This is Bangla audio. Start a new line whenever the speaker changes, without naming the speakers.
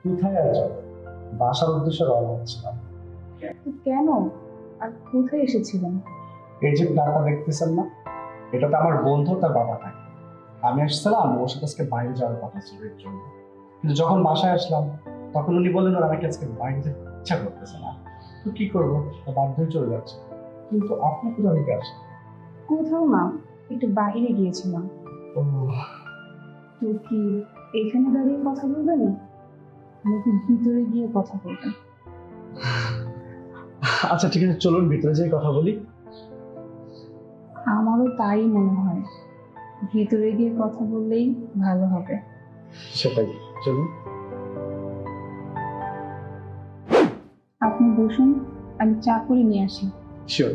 কোথায় আর যাবো, বাসার উদ্দেশ্যে রওনা হচ্ছিলাম।
তো কেন আর কোথায় এসেছিলেন?
এই যে ডাটা দেখতেছেন না, এটাতে আমার বন্ধু তার বাবা থাকে। আমি আসছিলাম ওর সাথে আজকে বাইরে যাওয়ার কথা ছিল এর জন্য, কিন্তু যখন বাসায় আসলাম তখন উনি বললেন ওর আমাকে আজকে বাইরে যেতে ইচ্ছা করতেছে না। তো কি করবো, তো বাধ্য হয়ে চলে যাচ্ছে। কিন্তু আপনি কোথা থেকে আসেন?
কোথাও না, একটু বাইরে গিয়েছিলাম।
ও,
তো কি এখানে দাঁড়িয়ে কথা বলবেন নাকি ভিতরে গিয়ে কথা বলবেন?
আচ্ছা ঠিক আছে, চলুন ভিতরে যেয়ে কথা বলি।
আমারও তাই মনে হয়, ভিতরে গিয়ে কথা বললেই ভালো হবে।
সেটাই, চলুন।
আপনি বসুন, আমি চা করে নিয়ে আসি।
শিওর।